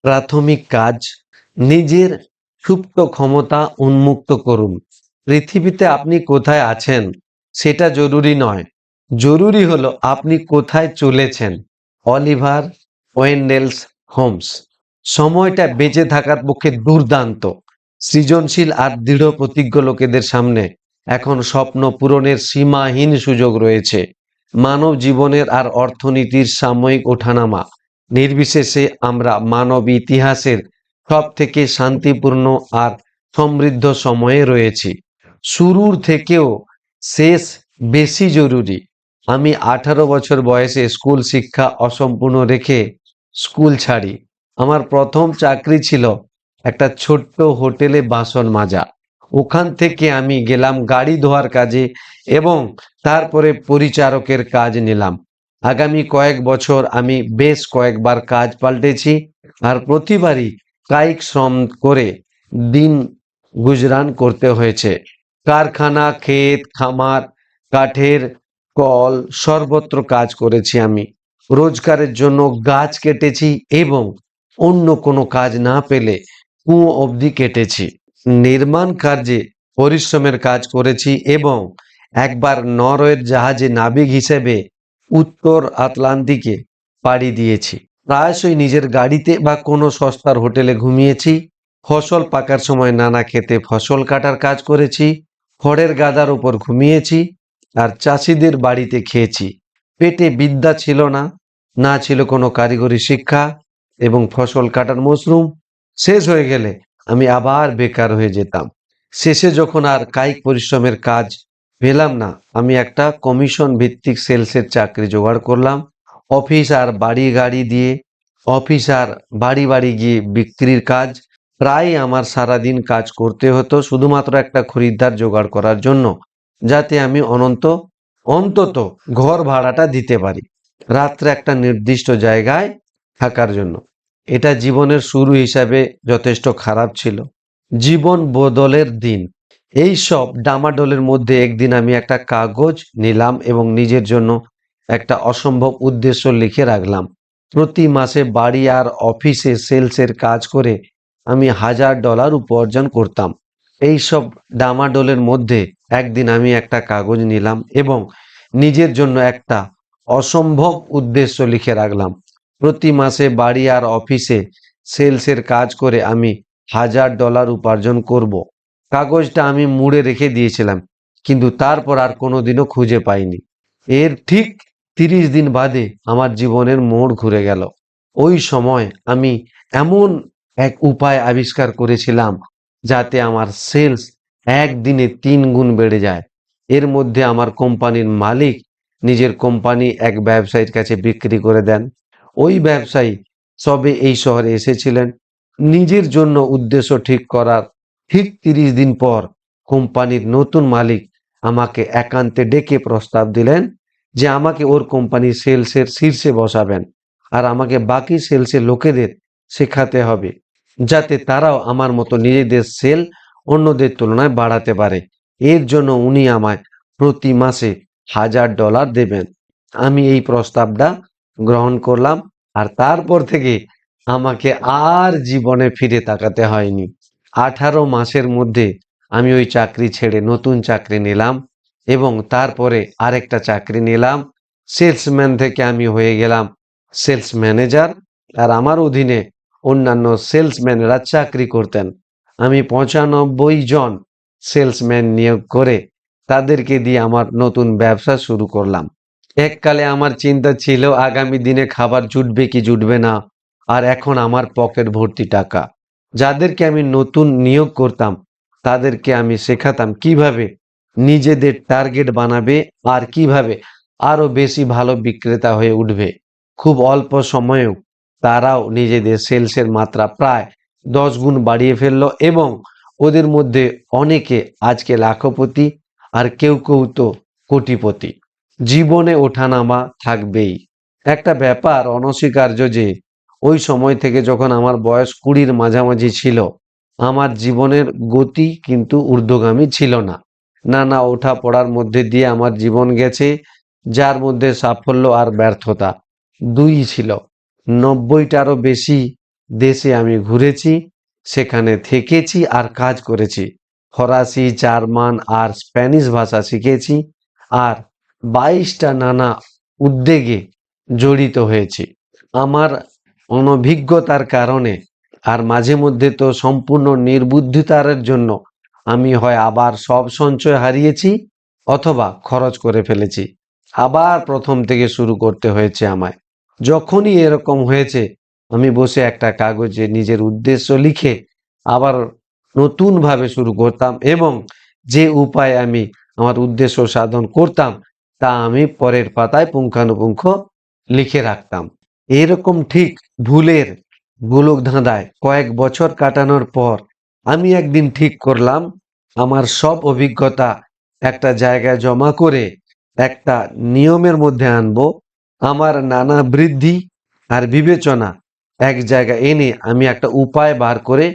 প্রাথমিক কাজ, নিজের সুপ্ত ক্ষমতা উন্মুক্ত করুন। পৃথিবীতে আপনি কোথায় আছেন সেটা জরুরি নয়, জরুরি হলো আপনি কোথায় চলেছেন। Oliver Wendell's Holmes. সময়টা বেঁচে থাকার পক্ষে দুর্দান্ত। সৃজনশীল আর দৃঢ় প্রতিজ্ঞ লোকেদের সামনে এখন স্বপ্ন পূরণের সীমাহীন সুযোগ রয়েছে। মানব জীবনের আর অর্থনীতির সাময়িক ওঠানামা নির্বিশেষে আমরা মানব ইতিহাসের সব থেকে শান্তিপূর্ণ আর সমৃদ্ধ সময়ে রয়েছি। শুরুর থেকেও শেষ বেশি জরুরি। আমি 18 বছর বয়সে স্কুল শিক্ষা অসম্পূর্ণ রেখে স্কুল ছাড়ি। আমার প্রথম চাকরি ছিল একটা ছোট্ট হোটেলে বাসন মাজা। ওখান থেকে আমি গেলাম গাড়ি ধোয়ার কাজে এবং তারপরে পরিচারকের কাজ নিলাম। আগামী কয়েক বছর আমি বেশ কয়েকবার কাজ পাল্টেছি আর প্রতিবারই কায়িক শ্রম করে দিন গুজরান করতে হয়েছে। কারখানা, ক্ষেত, খামার, কাঠের কল, সর্বত্র কাজ করেছি আমি। রোজগারের জন্য গাছ কেটেছি এবং অন্য কোনো কাজ না পেলে কুয়ো অবধি কেটেছি। নির্মাণ কার্যে পরিশ্রমের কাজ করেছি এবং একবার নরওয়ের জাহাজে নাবিক হিসেবে উত্তর আটলান্টিকে পাড়ি দিয়েছি। প্রায়শই নিজের গাড়িতে বা কোনো সস্তার হোটেলে ঘুমিয়েছি। ফসল পাকার সময় নানা ক্ষেতে ফসল কাটার কাজ করেছি। খড়ের গাদার উপর ঘুমিয়েছি আর চাষিদের বাড়িতে খেয়েছি। পেটে বিদ্যা ছিল না, না ছিল কোনো কারিগরি শিক্ষা, এবং ফসল কাটার মশরুম শেষ হয়ে গেলে আমি আবার বেকার হয়ে যেতাম। শেষে যখন আর কায়িক পরিশ্রমের কাজ পেলাম না, আমি একটা কমিশন ভিত্তিক সেলসের চাকরি জোগাড় করলাম। অফিস আর বাড়ি বাড়ি গিয়ে বিক্রির কাজ। প্রায় আমার সারাদিন কাজ করতে হতো শুধুমাত্র একটা খরিদ্দার জোগাড় করার জন্য, যাতে আমি অন্তত ঘর ভাড়াটা দিতে পারি, রাত্রে একটা নির্দিষ্ট জায়গায় থাকার জন্য। এটা জীবনের শুরু হিসাবে যথেষ্ট খারাপ ছিল। জীবন বদলের দিন। এই সব ডামাডোলের মধ্যে একদিন আমি একটা কাগজ নিলাম এবং নিজের জন্য একটা অসম্ভব উদ্দেশ্য লিখে রাখলাম। প্রতি মাসে বাড়ি আর অফিসে সেলসের কাজ করে আমি $1000 উপার্জন করতাম। এই সব ডামাডোলের মধ্যে একদিন আমি একটা কাগজ নিলাম এবং নিজের জন্য একটা অসম্ভব উদ্দেশ্য লিখে রাখলাম। প্রতি মাসে বাড়ি আর অফিসে সেলসের কাজ করে আমি $1000 উপার্জন করব। কাগজটা আমি মুড়ে রেখে দিয়েছিলাম, কিন্তু তারপর আর কোনোদিনও খুঁজে পাইনি। এর ঠিক 30 দিন বাদে আমার জীবনের মোড় ঘুরে গেল। ওই সময় আমি এমন এক উপায় আবিষ্কার করেছিলাম যাতে আমার সেলস একদিনে 3 গুণ বেড়ে যায়। এর মধ্যে আমার কোম্পানির মালিক নিজের কোম্পানি এক ব্যবসায়ীর কাছে বিক্রি করে দেন। ওই ব্যবসায়ী সবে এই শহরে এসেছিলেন। নিজের জন্য উদ্দেশ্য ঠিক করার ঠিক 30 দিন পর কোম্পানির নতুন মালিক আমাকে একান্তে ডেকে প্রস্তাব দিলেন যে আমাকে ওর কোম্পানির সেলসের শীর্ষে বসাবেন আর আমাকে বাকি সেলসের লোকেদের শেখাতে হবে, যাতে তারাও আমার মতো নিজেদের সেল অন্যদের তুলনায় বাড়াতে পারে। এর জন্য উনি আমায় প্রতি মাসে $1000 দেবেন। আমি এই প্রস্তাবটা গ্রহণ করলাম আর তারপর থেকে আমাকে আর জীবনে ফিরে তাকাতে হয়নি। 18 মাসের মধ্যে আমি ওই চাকরি ছেড়ে নতুন চাকরি নিলাম এবং তারপরে আরেকটা চাকরি নিলাম। সেলসম্যান থেকে আমি হয়ে গেলাম সেলস ম্যানেজার আর আমার অধীনে অন্যান্য সেলসম্যানেরা চাকরি করতেন। আমি 95 জন সেলসম্যান নিয়োগ করে তাদেরকে দিয়ে আমার নতুন ব্যবসা শুরু করলাম। এককালে আমার চিন্তা ছিল আগামী দিনে খাবার জুটবে কি জুটবে না, আর এখন আমার পকেট ভর্তি টাকা। যাদেরকে আমি নতুন নিয়োগ করতাম তাদেরকে আমি শেখাতাম কিভাবে নিজেদের টার্গেট বানাবে আর কিভাবে আরো বেশি ভালো বিক্রেতা হয়ে উঠবে। খুব অল্প সময়েও তারাও নিজেদের সেলসের মাত্রা প্রায় 10 গুণ বাড়িয়ে ফেললো এবং ওদের মধ্যে অনেকে আজকে লাখপতি আর কেউ কেউ তো কোটিপতি। জীবনে ওঠানামা থাকবেই। একটা ব্যাপার অনস্বীকার্য যে ওই সময় থেকে যখন আমার বয়স 20-র মাঝামাঝি ছিল, আমার জীবনের গতি কিন্তু ঊর্ধ্বগামী ছিল না। নানা ওঠা পড়ার মধ্যে দিয়ে আমার জীবন গেছে, যার মধ্যে সাফল্য আর ব্যর্থতা দুই ছিল। 90টারও বেশি দেশে আমি ঘুরেছি, সেখানে থেকেছি আর কাজ করেছি। ফরাসি, জার্মান আর স্প্যানিশ ভাষা শিখেছি আর 22টা নানা উদ্যোগে জড়িত হয়েছি। আমার অনভিজ্ঞতার কারণে আর মাঝে মধ্যে তো সম্পূর্ণ নির্বুদ্ধিতার জন্য আমি হয় আবার সব সঞ্চয় হারিয়েছি অথবা খরচ করে ফেলেছি। আবার প্রথম থেকে শুরু করতে হয়েছে আমায়। যখনই এরকম হয়েছে আমি বসে একটা কাগজে নিজের উদ্দেশ্য লিখে আবার নতুন ভাবে শুরু করতাম এবং যে উপায়ে আমি আমার উদ্দেশ্য সাধন করতাম তা আমি পরের পাতায় পুঙ্খানুপুঙ্খ লিখে রাখতাম। এরকম ঠিক ভুলের গোলক ধাঁধায় কয়েক বছর কাটানোর পর আমি একদিন ঠিক করলাম আমার সব অভিজ্ঞতা একটা জায়গায় জমা করে একটা নিয়মের মধ্যে আনবো। আমার নানা বৃদ্ধি আর বিবেচনা এক জায়গায় এনে আমি একটা উপায় বার করে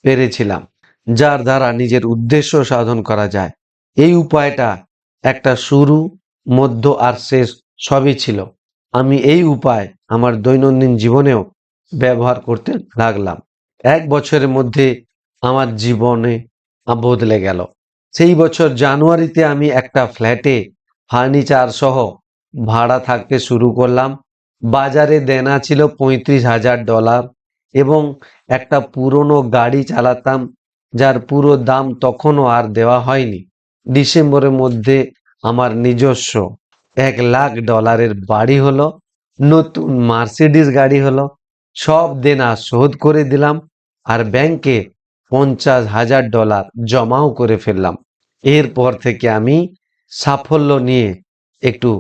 পেরেছিলাম যার দ্বারা নিজের উদ্দেশ্য সাধন করা যায়। এই উপায়টা একটা শুরু, মধ্য আর শেষ সবই ছিল। আমি এই উপায় আমার দৈনন্দিন জীবনেও ব্যবহার করতে লাগলাম। 1 বছরের মধ্যে আমার জীবনে বদলে গেল। সেই বছর জানুয়ারিতে আমি একটা ফ্ল্যাটে ফার্নিচার সহ ভাড়া থাকতে শুরু করলাম। বাজারে দেনা ছিল $35,000 এবং একটা পুরনো গাড়ি চালাতাম যার পুরো দাম তখনও আর দেওয়া হয়নি। ডিসেম্বরের মধ্যে আমার নিজস্ব $1,00,000 বাড়ি হলো, নতুন মার্সিডিজ গাড়ি হলো, সব দেনা শোধ করে দিলাম আর ব্যাংকে $50,000 জমাও করে ফেললাম। এরপর থেকে আমি সাফল্য নিয়ে একটু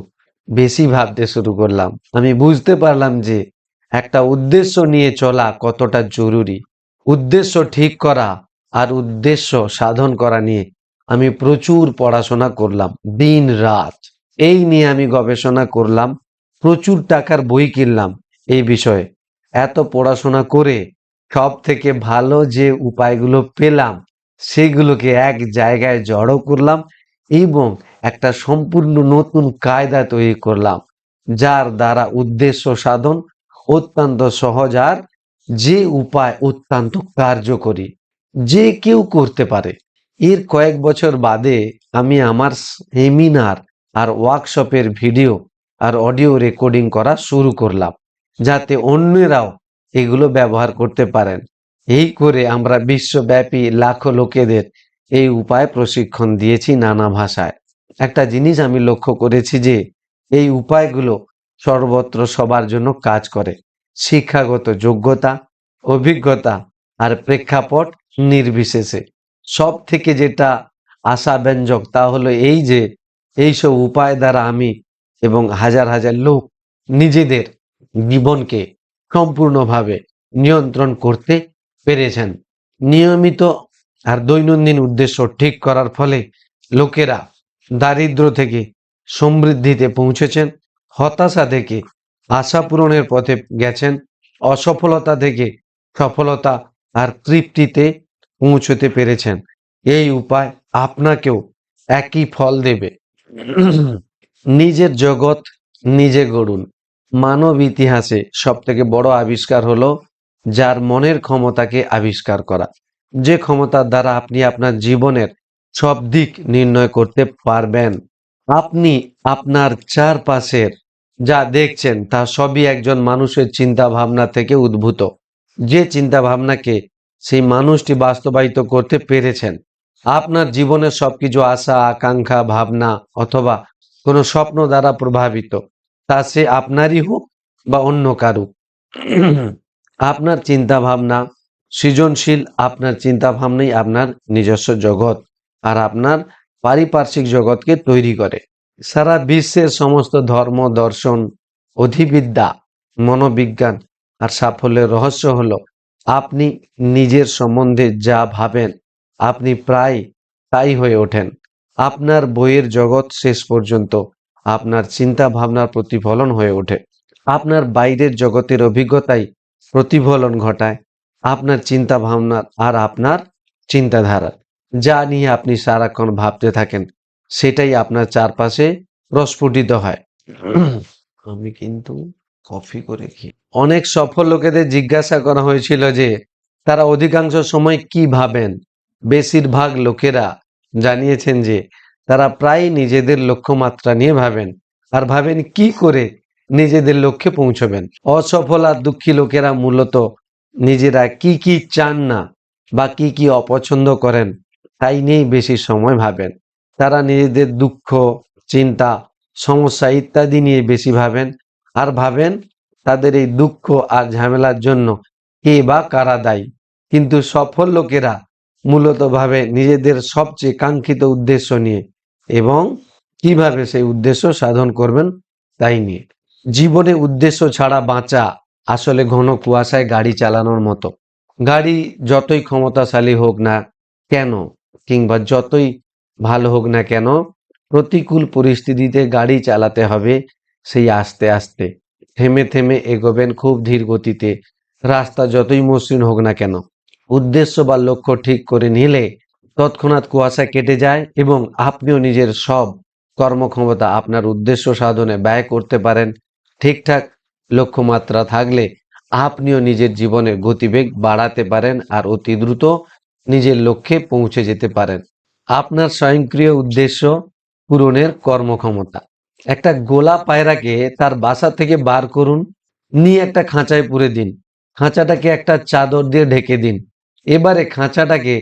বেশি ভাবতে শুরু করলাম। আমি বুঝতে পারলাম যে একটা উদ্দেশ্য নিয়ে চলা কতটা জরুরি। উদ্দেশ্য ঠিক করা আর উদ্দেশ্য সাধন করা নিয়ে আমি প্রচুর পড়াশোনা করলাম দিন রাত। এই নিয়ে আমি গবেষণা করলাম, প্রচুর টাকার বই কিনলাম এই বিষয়ে। এত পড়াশোনা করে সব থেকে ভালো যে উপায়গুলো পেলাম সেগুলোকে এক জায়গায় জড়ো করলাম এবং একটা সম্পূর্ণ নতুন কায়দা তৈরি করলাম যার দ্বারা উদ্দেশ্য সাধন অত্যন্ত সহজ আর যে উপায় অত্যন্ত কার্যকরী, যে কেউ করতে পারে। এর কয়েক বছর বাদে আমি আমার সেমিনার আর ওয়ার্কশপের ভিডিও আর অডিও রেকর্ডিং করা শুরু করলাম যাতে অন্যরাও এগুলো ব্যবহার করতে পারেন। এই করে আমরা বিশ্বব্যাপী লাখো লোকেদের এই উপায় প্রশিক্ষণ দিয়েছি নানা ভাষায়। একটা জিনিস আমি লক্ষ্য করেছি যে এই উপায়গুলো সর্বত্র সবার জন্য কাজ করে। শিক্ষাগত যোগ্যতা, অভিজ্ঞতা আর প্রেক্ষাপট নির্বিশেষে। সব থেকে যেটা আশাব্যঞ্জক তা হলো এই যে এইসব উপায় দ্বারা আমি এবং হাজার হাজার লোক নিজেদের জীবনকে সম্পূর্ণভাবে নিয়ন্ত্রণ করতে পেরেছেন। নিয়মিত আর দৈনন্দিন উদ্দেশ্য ঠিক করার ফলে লোকেরা দারিদ্র থেকে সমৃদ্ধিতে পৌঁছেছেন, হতাশা থেকে আশা পূরণের পথে গেছেন, অসফলতা থেকে সফলতা আর তৃপ্তিতে পৌঁছতে পেরেছেন। এই উপায় আপনাকেও একই ফল দেবে। নিজের জগৎ নিজে গড়ুন। মানব ইতিহাসে সব থেকে বড় আবিষ্কার হলো যার মনের ক্ষমতাকে আবিষ্কার করা, যে ক্ষমতার দ্বারা আপনি আপনার জীবনের সব দিক নির্ণয় করতে পারবেন। আপনি আপনার চারপাশের যা দেখছেন তা সবই একজন মানুষের চিন্তা ভাবনা থেকে উদ্ভূত, যে চিন্তা ভাবনাকে সেই মানুষটি বাস্তবায়িত করতে পেরেছেন। আপনার জীবনের সবকিছু আশা, আকাঙ্ক্ষা, ভাবনা অথবা কোনো স্বপ্ন দ্বারা প্রভাবিত, তা সে আপনারই হোক বা অন্য কারো। আপনার চিন্তা ভাবনা সৃজনশীল, আপনার চিন্তা ভাবনাই আপনার নিজস্ব জগৎ আর আপনার পারিপার্শ্বিক জগৎকে তৈরি করে। সারা বিশ্বের সমস্ত ধর্ম, দর্শন, অধিবিদ্যা, মনোবিজ্ঞান আর সাফল্যের রহস্য হলো আপনি নিজের সম্বন্ধে যা ভাবেন আপনি প্রায় তাই হয়ে ওঠেন। আপনার বইয়ের জগৎ শেষ পর্যন্ত আপনার চিন্তা ভাবনার প্রতিফলন হয়ে ওঠে। আপনার বাইরের জগতের অভিজ্ঞতাই প্রতিফলন ঘটায় আপনার চিন্তা ভাবনার আর আপনার চিন্তাধারা। যা নিয়ে আপনি সারাক্ষণ ভাবতে থাকেন সেটাই আপনার চারপাশে প্রস্ফুটিত হয়। আমি কিন্তু কফি করে কি? অনেক সফল লোকেদের জিজ্ঞাসা করা হয়েছিল যে তারা অধিকাংশ সময় কি ভাবেন। বেশিরভাগ লোকেরা জানিয়েছেন যে তারা প্রায় নিজেদের লক্ষ্যমাত্রা নিয়ে ভাবেন, আর ভাবেন কি করে নিজেদের লক্ষ্যে পৌঁছবেন। অসফল আর দুঃখী লোকেরা মূলত নিজেরা কি কি চান না বা কি কি অপছন্দ করেন তাই নিয়েই বেশি সময় ভাবেন। তারা নিজেদের দুঃখ, চিন্তা, সমস্যা ইত্যাদি নিয়ে বেশি ভাবেন, আর ভাবেন তাদের এই দুঃখ আর ঝামেলার জন্য কে বা কারা দায়ী। কিন্তু সফল লোকেরা মূলত ভাবে নিজেদের সবচেয়ে কাঙ্ক্ষিত উদ্দেশ্য নিয়ে এবং কিভাবে সেই উদ্দেশ্য সাধন করবেন তাই নিয়ে। জীবনে উদ্দেশ্য ছাড়া বাঁচা আসলে ঘন কুয়াশায় গাড়ি চালানোর মতো। গাড়ি যতই ক্ষমতাশালী হোক না কেন কিংবা যতই ভালো হোক না কেন, প্রতিকূল পরিস্থিতিতে গাড়ি চালাতে হবে সেই আস্তে আস্তে, থেমে থেমে এগোবেন খুব ধীর গতিতে। রাস্তা যতই মসৃণ হোক না কেন, উদ্দেশ্য বা লক্ষ্য ঠিক করে নিলে তৎক্ষণাৎ কুয়াশা কেটে যায় এবং আপনিও নিজের সব কর্মক্ষমতা আপনার উদ্দেশ্য সাধনে ব্যয় করতে পারেন। ঠিকঠাক লক্ষ্যমাত্রা থাকলে আপনিও নিজের জীবনের গতিবেগ বাড়াতে পারেন আর অতি দ্রুত নিজের লক্ষ্যে পৌঁছে যেতে পারেন। আপনার স্বয়ংক্রিয় উদ্দেশ্য পূরণের কর্মক্ষমতা। একটা গোলা পায়রাকে তার বাসা থেকে বার করুন, নিয়ে একটা খাঁচায় পুরে দিন। খাঁচাটাকে একটা চাদর দিয়ে ঢেকে দিন। এবারে খাঁচাটাকে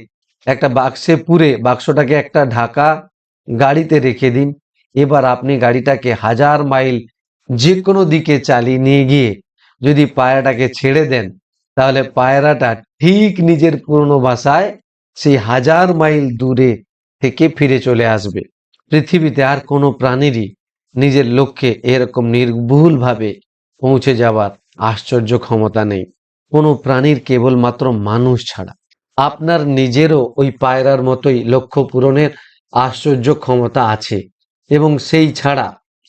একটা বাক্সে পুরে বাক্সটাকে একটা ঢাকা গাড়িতে রেখে দিন। এবার আপনি গাড়িটাকে 1000 মাইল যে কোনো দিকে চালিয়ে নিয়ে গিয়ে যদি পায়রাটাকে ছেড়ে দেন, তাহলে পায়রাটা ঠিক নিজের পুরনো বাসায় সেই 1000 মাইল দূরে থেকে ফিরে চলে আসবে। পৃথিবীতে আর কোনো প্রাণীরই নিজের লক্ষ্যে এরকম নির্ভুলভাবে পৌঁছে যাওয়ার আশ্চর্য ক্ষমতা নেই, কোনো প্রাণীর, কেবলমাত্র মানুষ ছাড়া। আপনার নিজেরও ওই পায়রার মতোই লক্ষ্য পূরণের আশ্চর্য ক্ষমতা আছে, এবং সেই ছাড়া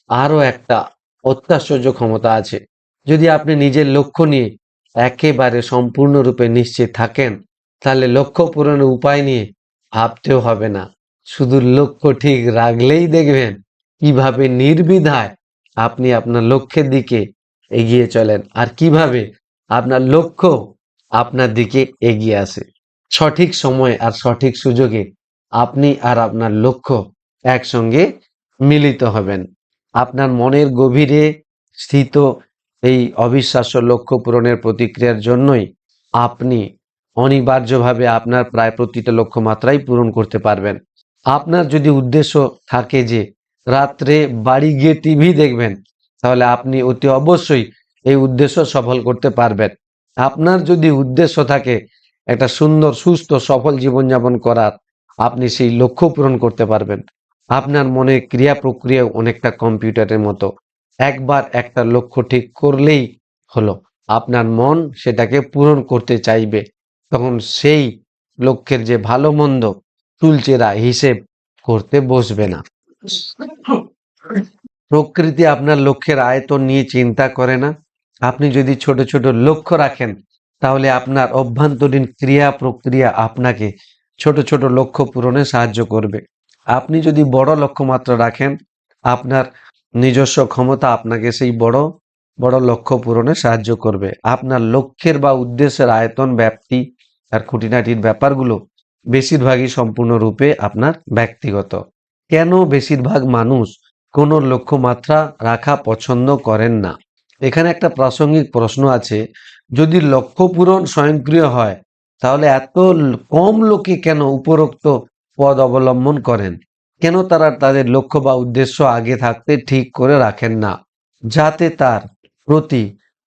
আরো একটা অত্যাশ্চর্য ক্ষমতা আছে। যদি আপনি নিজের লক্ষ্য নিয়ে একেবারে সম্পূর্ণরূপে নিশ্চিত থাকেন, তাহলে লক্ষ্য পূরণের উপায় নিয়ে ভাবতেও হবে না। শুধু লক্ষ্য ঠিক রাখলেই দেখবেন কিভাবে নির্দ্বিধায় আপনি আপনার লক্ষ্যের দিকে এগিয়ে চলেন, আর কিভাবে আপনার লক্ষ্য আপনার দিকে এগিয়ে আসে। সঠিক সময় আর সঠিক সুযোগে আপনি আর আপনার লক্ষ্য একসঙ্গে মিলিত হবেন। আপনার মনের গভীরে স্থিত এই অবিশ্বাস্য লক্ষ্য পূরণের প্রতিক্রিয়ার জন্যই আপনি অনিবার্যভাবে আপনার প্রায় প্রতিটা লক্ষ্যমাত্রাই পূরণ করতে পারবেন। আপনার যদি উদ্দেশ্য থাকে যে রাত্রে বাড়ি গিয়ে টিভি দেখবেন, তাহলে আপনি অতি অবশ্যই এই উদ্দেশ্য সফল করতে পারবেন। আপনার যদি উদ্দেশ্য থাকে একটা সুন্দর, সুস্থ, সফল জীবনযাপন করার, আপনি সেই লক্ষ্য পূরণ করতে পারবেন। আপনার মনের ক্রিয়া প্রক্রিয়া অনেকটা কম্পিউটারের মতো। একবার একটা লক্ষ্য ঠিক করলেই হলো, আপনার মন সেটাকে পূরণ করতে চাইবে। তখন সেই লক্ষ্যের যে ভালো মন্দ চুলচেরা হিসেব করতে বসবে না। প্রকৃতি আপনার লক্ষ্যের আয়তন নিয়ে চিন্তা করে না। আপনি যদি ছোট ছোট লক্ষ্য রাখেন, তাহলে আপনার অভ্যন্তরীণ ক্রিয়া প্রক্রিয়া আপনাকে ছোট ছোট লক্ষ্য পূরণে সাহায্য করবে। আপনি যদি বড় লক্ষ্যমাত্রা রাখেন, আপনার নিজস্ব ক্ষমতা আপনাকে সেই বড় বড় লক্ষ্য পূরণে সাহায্য করবে। আপনার লক্ষ্যের বা উদ্দেশ্যের আয়তন, ব্যাপ্তি আর খুঁটিনাটির ব্যাপারগুলো বেশিরভাগই সম্পূর্ণরূপে আপনার ব্যক্তিগত। কেন বেশিরভাগ মানুষ কোনো লক্ষ্যমাত্রা রাখা পছন্দ করেন না? এখানে একটা প্রাসঙ্গিক প্রশ্ন আছে। যদি লক্ষ্য পূরণ স্বয়ংক্রিয় হয়, তাহলে এত কম লোকে কেন উপরোক্ত পদ অবলম্বন করেন? কেন তারা তাদের লক্ষ্য বা উদ্দেশ্য আগে থাকতে ঠিক করে রাখেন না, যাতে তার প্রতি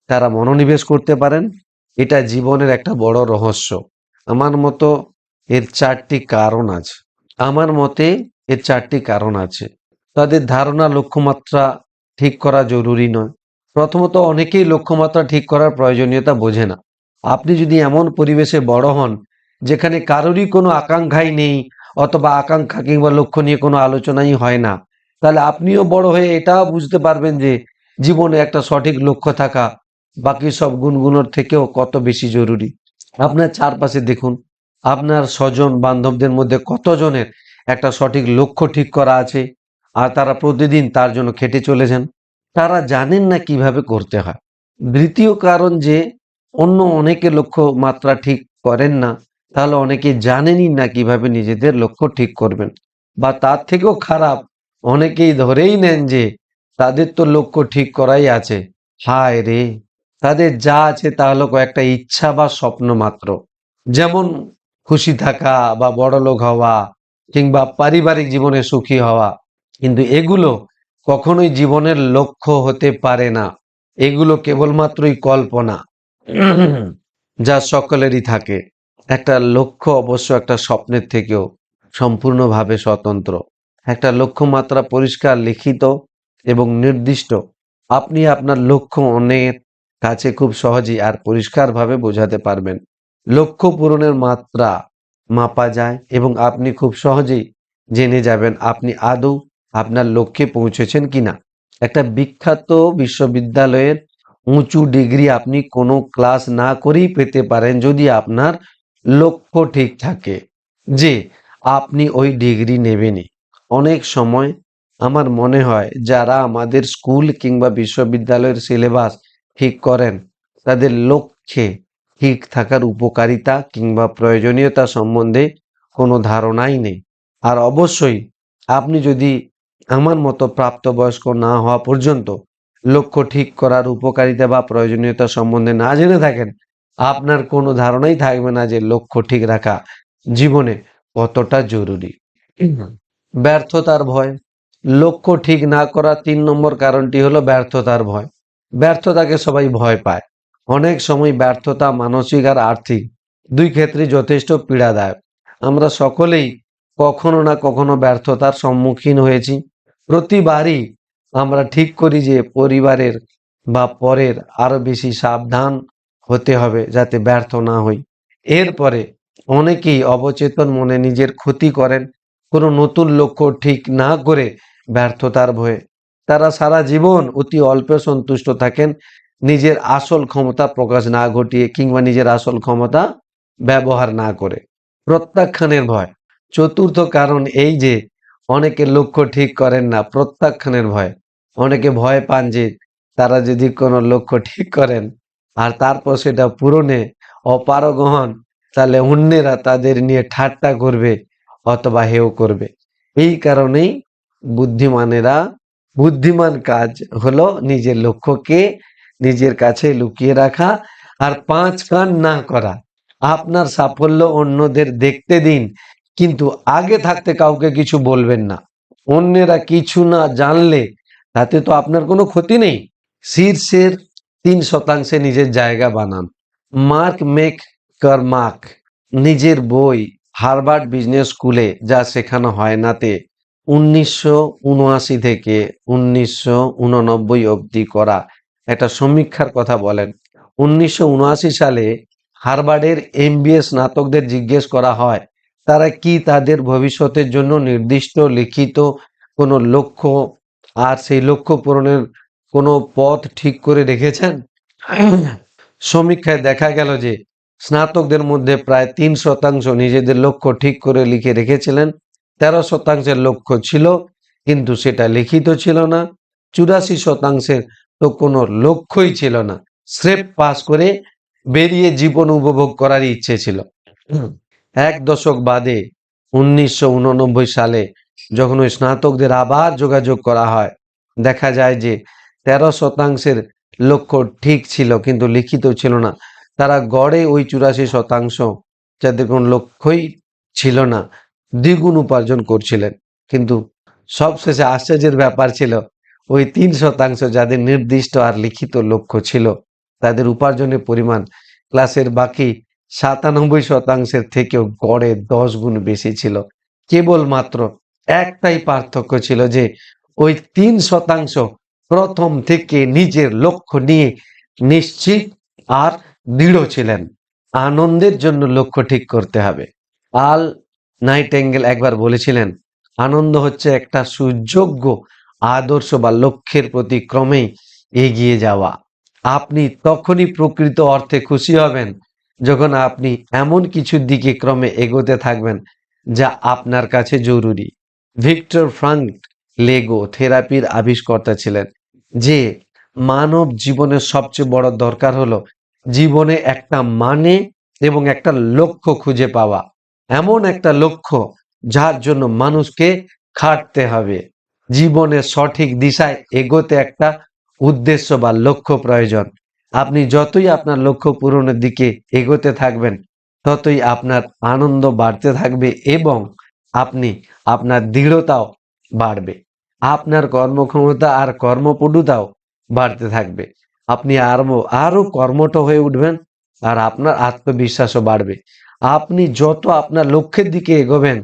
তারা মনোনিবেশ করতে পারেন? এটা জীবনের একটা বড় রহস্য। আমার মতো এর 4টি কারণ আছে। আমার মতে এর 4টি কারণ আছে। তাদের ধারণা লক্ষ্যমাত্রা ঠিক করা জরুরি নয়। প্রথমত, অনেকেই লক্ষ্যমাত্রা ঠিক করার প্রয়োজনীয়তা বোঝে না। আপনি যদি এমন পরিবেশে বড় হন যেখানে কারোরই কোনো আকাঙ্ক্ষাই নেই, অথবা আকাঙ্ক্ষা কিংবা লক্ষ্য নিয়ে কোনো আলোচনাই হয় না, তাহলে আপনিও বড় হয়ে এটাও বুঝতে পারবেন যে জীবনে একটা সঠিক লক্ষ্য থাকা বাকি সব গুণগুলোর থেকেও কত বেশি জরুরি। আপনার চারপাশে দেখুন, আপনার স্বজন বান্ধবদের মধ্যে কতজনের একটা সঠিক লক্ষ্য ঠিক করা আছে, আর তারা প্রতিদিন তার জন্য খেটে চলেছেন। তারা জানেন না কিভাবে করতে হয়। দ্বিতীয় কারণ যে অন্য অনেকে লক্ষ্য মাত্রা ঠিক করেন না, তাহলে অনেকে জানেনই না কিভাবে নিজেদের লক্ষ্য ঠিক করবেন, বা তার থেকেও খারাপ, অনেকেই ধরেই নেন যে তাদের তো লক্ষ্য ঠিক করাই আছে। হায় রে, তাদের যা আছে তা হলো কয়েকটা ইচ্ছা বা স্বপ্ন মাত্র, যেমন খুশি থাকা বা বড়লোক হওয়া কিংবা পারিবারিক জীবনে সুখী হওয়া। কিন্তু এগুলো কখনোই জীবনের লক্ষ্য হতে পারে না। এগুলো কেবলমাত্রই কল্পনা, যা সকলেরই থাকে। একটা লক্ষ্য অবশ্য একটা স্বপ্নের থেকেও সম্পূর্ণভাবে স্বতন্ত্র। একটা লক্ষ্যমাত্রা পরিষ্কার, লিখিত এবং নির্দিষ্ট। আপনি আপনার লক্ষ্য অন্যের কাছে খুব সহজেই আর পরিষ্কারভাবে বোঝাতে পারবেন। লক্ষ্য পূরণের মাত্রা মাপা যায় এবং আপনি খুব সহজেই জেনে যাবেন আপনি আদৌ আপনার লক্ষ্যে পৌঁছেছেন কিনা। একটা বিখ্যাত বিশ্ববিদ্যালয়ের উঁচু ডিগ্রি আপনি কোনো ক্লাস না করেই পেতে পারেন, যদি আপনার লক্ষ্য ঠিক থাকে যে আপনি ওই ডিগ্রি নেবেনই। অনেক সময় আমার মনে হয় যারা আমাদের স্কুল কিংবা বিশ্ববিদ্যালয়ের সিলেবাস ঠিক করেন, তাদের লক্ষ্যে ঠিক থাকার উপকারিতা কিংবা প্রয়োজনীয়তা সম্বন্ধে কোনো ধারণাই নেই। আর অবশ্যই আপনি যদি আমার মতো প্রাপ্তবয়স্ক না হওয়া পর্যন্ত লক্ষ্য ঠিক করার উপকারিতা বা প্রয়োজনীয়তা সম্বন্ধে না জেনে থাকেন, আপনার কোনো ধারণাই থাকবে না যে লক্ষ্য ঠিক রাখা জীবনে কতটা জরুরি। ব্যর্থতার ভয়। লক্ষ্য ঠিক না করার ৩ নম্বর কারণটি হলো ব্যর্থতার ভয়। ব্যর্থতাকে সবাই ভয় পায়। অনেক সময় ব্যর্থতা মানসিক আর আর্থিক দুই ক্ষেত্রে যথেষ্ট পীড়াদায়ক। আমরা সকলেই কখনো না কখনো ব্যর্থতার সম্মুখীন হয়েছি। প্রতিবারই আমরা ঠিক করি যে পরিবারের বা পরের আরো বেশি সাবধান হতে হবে যাতে ব্যর্থ না হই। এরপরে অনেকেই অবচেতন মনে নিজের ক্ষতি করেন কোনো নতুন লক্ষ্য ঠিক না করে ব্যর্থতার ভয়ে। তারা সারা জীবন অতি অল্পে সন্তুষ্ট থাকেন, নিজের আসল ক্ষমতা প্রকাশ না ঘটিয়ে কিংবা নিজের আসল ক্ষমতা ব্যবহার না করে। প্রত্যাখ্যানের ভয়। চতুর্থ কারণ এই যে অনেকে লক্ষ্য ঠিক করেন না প্রত্যাখ্যানের ভয়। অনেকে ভয় পান যে তারা যদি কোনো লক্ষ্য ঠিক করেন আর তারপর সেটা পূরণে অপারগ হন, তাহলে অন্যেরা তাদের নিয়ে ঠাট্টা করবে অথবা হেয় করবে। এই কারণেই বুদ্ধিমানেরা বুদ্ধিমান কাজ হলো নিজের লক্ষ্যকে নিজের কাছে লুকিয়ে রাখা আর পাঁচ কান না করা। আপনার সাফল্য অন্যদের দেখতে দিন, কিন্তু আগে থাকতে কাউকে কিছু বলবেন না। অন্যেরা কিছু না জানলে তাতে তো আপনার কোনো ক্ষতি নেই। শীর্ষের ৩% নিজের জায়গা বানান। মার্ক মেক কারমার্ক নিজের বই হার্ভার্ড বিজনেস স্কুলে যা শেখানো হয় নাতে ১৯৭৯ থেকে ১৯৮৯ অবধি করা একটা সমীক্ষার কথা বলেন। ১৯৭৯ সালে হার্ভার্ডের MBA স্নাতকদের জিজ্ঞেস করা হয় তারা কি তাদের ভবিষ্যতের জন্য নির্দিষ্ট লিখিত কোনো লক্ষ্য আর সেই লক্ষ্য পূরণের কোনো পথ ঠিক করে রেখেছেন। সমীক্ষায় দেখা গেল যে স্নাতকদের মধ্যে প্রায় ৩% নিজেদের লক্ষ্য ঠিক করে লিখে রেখেছিলেন। ১৩%-এর লক্ষ্য ছিল কিন্তু সেটা লিখিত ছিল না। ৮৪%-এর তো কোনো লক্ষ্যই ছিল না, স্রেফ পাস করে বেরিয়ে জীবন উপভোগ করার ইচ্ছে ছিল। এক দশক বাদে ১৯৮৯ সালে যখন ওই স্নাতকদের আবার যোগাযোগ করা হয়, দেখা যায় যে ১৩%-এর লক্ষ্য ঠিক ছিল কিন্তু লিখিত ছিল না। তারা গড়ে ওই ৮৪% যাদের কোনো লক্ষ্যই ছিল না দ্বিগুণ উপার্জন করছিলেন। কিন্তু সবশেষে আশ্চর্যের ব্যাপার ছিল ওই ৩% যাদের নির্দিষ্ট আর লিখিত লক্ষ্য ছিল তাদের উপার্জনের পরিমাণ ক্লাসের বাকি ৯৭%-এর থেকেও গড়ে ১০ গুণ বেশি ছিল। কেবলমাত্র একটাই পার্থক্য ছিল যে ওই ৩% প্রথম থেকে নিজের লক্ষ্য নিয়ে নিশ্চিত আর দৃঢ় ছিলেন। আনন্দের জন্য লক্ষ্য ঠিক করতে হবে। আল নাইটেঙ্গেল একবার বলেছিলেন, আনন্দ হচ্ছে একটা সুযোগ্য আদর্শ বা লক্ষ্যের প্রতি ক্রমেই এগিয়ে যাওয়া। আপনি তখনই প্রকৃত অর্থে খুশি হবেন যখন আপনি এমন কিছুর দিকে ক্রমে এগোতে থাকবেন যা আপনার কাছে জরুরি। ভিক্টর ফ্রাঙ্ক লেগো থেরাপির আবিষ্কর্তা ছিলেন, যে মানব জীবনের সবচেয়ে বড় দরকার হলো জীবনে একটা মানে এবং একটা লক্ষ্য খুঁজে পাওয়া। এমন একটা লক্ষ্য যার জন্য মানুষকে খাটতে হবে। জীবনের সঠিক দিশায় এগোতে একটা উদ্দেশ্য বা লক্ষ্য প্রয়োজন। আপনি যতই আপনার লক্ষ্য পূরণের দিকে এগোতে থাকবেন, ততই আপনার আনন্দ বাড়তে থাকবে এবং আপনি আপনার দৃঢ়তাও বাড়বে। আপনার কর্মক্ষমতা আর কর্মপটুতাও বাড়তে থাকবে। আপনি আরো কর্মঠ হয়ে উঠবেন আর আপনার আত্মবিশ্বাসও বাড়বে। আপনি যত আপনার লক্ষ্যের দিকে এগোবেন,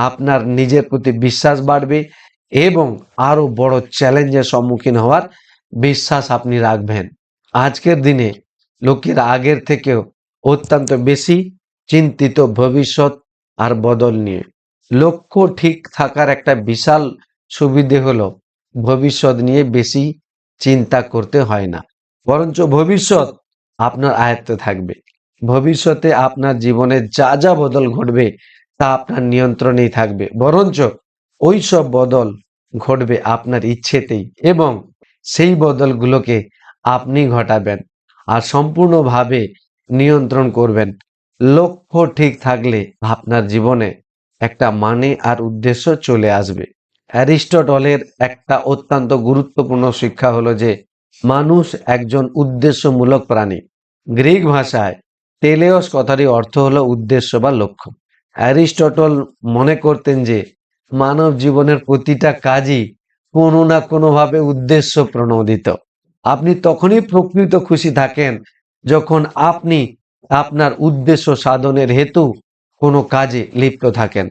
আপনার নিজের প্রতি বিশ্বাস বাড়বে এবং আরো বড় চ্যালেঞ্জের সম্মুখীন হওয়ার বিশ্বাস আপনি রাখবেন। আজকের দিনে লোকের আগের থেকেও অত্যন্ত বেশি চিন্তিত ভবিষ্যৎ আর বদল নিয়ে। লক্ষ্য ঠিক থাকার একটা বিশাল সুবিধে হলো ভবিষ্যৎ নিয়ে বেশি চিন্তা করতে হয় না, বরঞ্চ ভবিষ্যৎ আপনার আয়ত্তে থাকবে। ভবিষ্যতে আপনার জীবনে যা যা বদল ঘটবে তা আপনার নিয়ন্ত্রণেই থাকবে, বরঞ্চ ওই সব বদল ঘটবে আপনার ইচ্ছেতেই এবং সেই বদলগুলোকে আপনি ঘটাবেন আর সম্পূর্ণভাবে নিয়ন্ত্রণ করবেন। লক্ষ্য ঠিক থাকলে আপনার জীবনে একটা মানে আর উদ্দেশ্য চলে আসবে। অ্যারিস্টটলের একটা অত্যন্ত গুরুত্বপূর্ণ শিক্ষা হলো যে মানুষ একজন উদ্দেশ্যমূলক প্রাণী। গ্রিক ভাষায় টেলেওস কথাটির অর্থ হলো উদ্দেশ্য বা লক্ষ্য। অ্যারিস্টটল মনে করতেন যে মানব জীবনের প্রতিটা কাজই কোনো না কোনোভাবে উদ্দেশ্য প্রণোদিত। আপনি তখনই প্রকৃত খুশি থাকেন যখন আপনি আপনার উদ্দেশ্য সাধনের হেতু কোনো কাজে লিপ্ত থাকেন।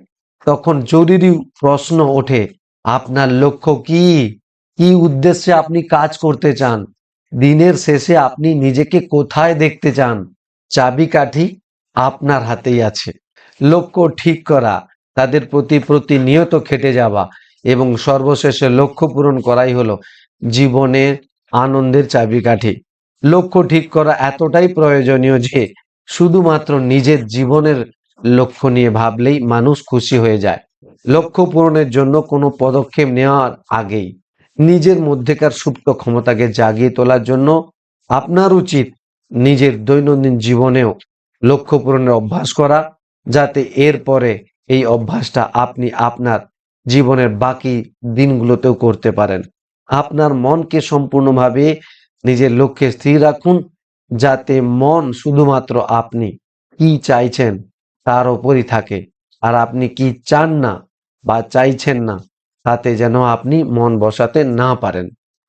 তখন জরুরি প্রশ্ন ওঠে, আপনার লক্ষ্য কি? কি উদ্দেশ্যে আপনি কাজ করতে চান? দিনের শেষে আপনি নিজেকে কোথায় দেখতে চান? চাবিকাঠি আপনার হাতেই আছে। লক্ষ্য ঠিক করা, তাদের প্রতি প্রতিনিয়ত খেটে যাওয়া এবং সর্বশেষে লক্ষ্য পূরণ করাই হলো জীবনের আনন্দের চাবিকাঠি। লক্ষ্য ঠিক করা এতটাই প্রয়োজনীয় যে শুধুমাত্র নিজের জীবনের লক্ষ্য নিয়ে ভাবলেই মানুষ খুশি হয়ে যায়। লক্ষ্য পূরণের জন্য কোনো পদক্ষেপ নেওয়ার আগেই নিজের মধ্যেকার সুপ্ত ক্ষমতাকে জাগিয়ে তোলার জন্য আপনার উচিত নিজের দৈনন্দিন জীবনেও লক্ষ্য পূরণের অভ্যাস করা, যাতে এরপরে এই অভ্যাসটা আপনি আপনার জীবনের বাকি দিনগুলোতেও করতে পারেন। আপনার মনকে সম্পূর্ণভাবে নিজের লক্ষ্যে স্থির রাখুন, যাতে মন শুধুমাত্র আপনি কি চাইছেন তার ওপরই থাকে আর আপনি কি চান না বা চাইছেন না তাতে যেন আপনি মন বসাতে না পারেন।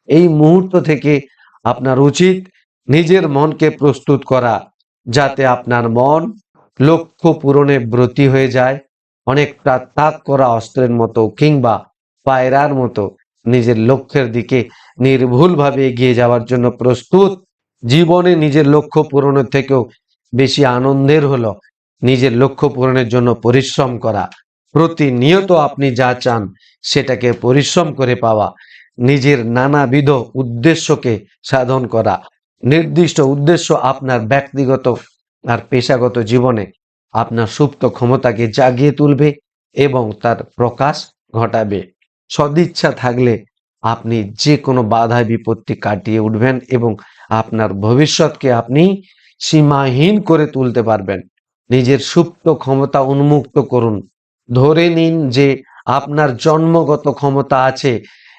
এই মুহূর্ত থেকে আপনার উচিত নিজের মনকে প্রস্তুত করা, যাতে আপনার মন লক্ষ্য পূরণে ব্রতী হয়ে যায়, অনেকটা তাক করা অস্ত্রের মতো কিংবা পায়রার মতো নিজের লক্ষ্যের দিকে নির্ভুলভাবে এগিয়ে যাওয়ার জন্য প্রস্তুত। জীবনে নিজের লক্ষ্য পূরণের থেকেও বেশি আনন্দের হলো নিজের লক্ষ্য পূরণের জন্য পরিশ্রম করা। প্রতিনিয়ত আপনি যা চান সেটাকে পরিশ্রম করে পাওয়া, নিজের নানাবিধ উদ্দেশ্যকে সাধন করা। নির্দিষ্ট উদ্দেশ্য আপনার ব্যক্তিগত আর পেশাগত জীবনে আপনার সুপ্ত ক্ষমতাকে জাগিয়ে তুলবে এবং তার প্রকাশ ঘটাবে। সদিচ্ছা থাকলে আপনি যে কোনো বাধা বিপত্তি কাটিয়ে উঠবেন এবং আপনার ভবিষ্যৎকে আপনি সীমাহীন করে তুলতে পারবেন। নিজের সুপ্ত ক্ষমতা উন্মুক্ত করুন। ধরে নিন যে আপনার জন্মগত ক্ষমতা আছে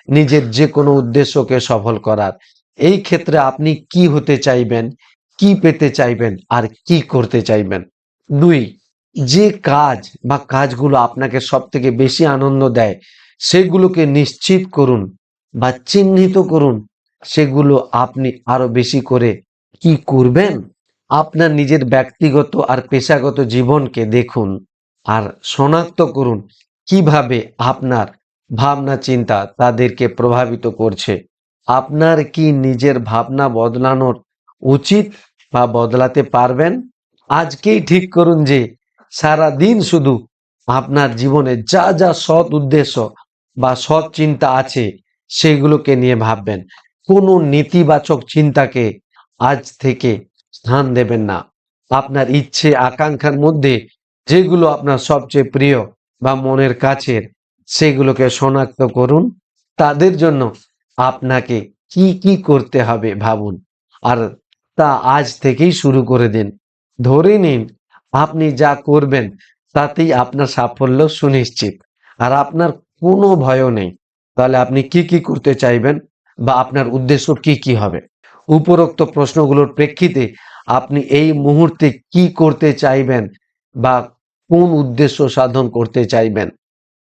নিজের যে কোনো উদ্দেশ্যকে সফল করার। এই ক্ষেত্রে আপনি কি হতে চাইবেন, কি পেতে চাইবেন আর কি করতে চাইবেন। 2, যে কাজ বা কাজগুলো আপনাকে সব থেকে বেশি আনন্দ দেয় সেগুলোকে নিশ্চিত করুন বা চিহ্নিত করুন। সেগুলো আপনি আরো বেশি করে কি করবেন। আপনার নিজের ব্যক্তিগত আর পেশাগত জীবনকে দেখুন আর শনাক্ত করুন কিভাবে আপনার ভাবনা চিন্তা তাদেরকে প্রভাবিত করছে। আপনার কি নিজের ভাবনা বদলানোর উচিত বা বদলাতে পারবেন? আজকেই ঠিক করুন যে সারা দিন শুধু আপনার জীবনে যা যা সৎ উদ্দেশ্য বা সৎ চিন্তা আছে সেগুলোকে নিয়ে ভাববেন। কোনো নেতিবাচক চিন্তাকে আজ থেকে স্থান দেবেন না। আপনার ইচ্ছে আকাঙ্ক্ষার মধ্যে যেগুলো আপনার সবচেয়ে প্রিয় বা মনের কাছের সেগুলোকে শনাক্ত করুন। তাদের জন্য আপনাকে কি কি করতে হবে ভাবুন, আর তা আজ থেকেই শুরু করে দিন। ধরে নিন আপনি যা করবেন তাতেই আপনার সাফল্য সুনিশ্চিত, আর আপনার কোনো ভয়ও নেই। তাহলে আপনি কি কি করতে চাইবেন বা আপনার উদ্দেশ্য কি কি হবে? উপরোক্ত প্রশ্নগুলোর প্রেক্ষিতে আপনি এই মুহূর্তে কি করতে চাইবেন বা কোন উদ্দেশ্য সাধন করতে চাইবেন,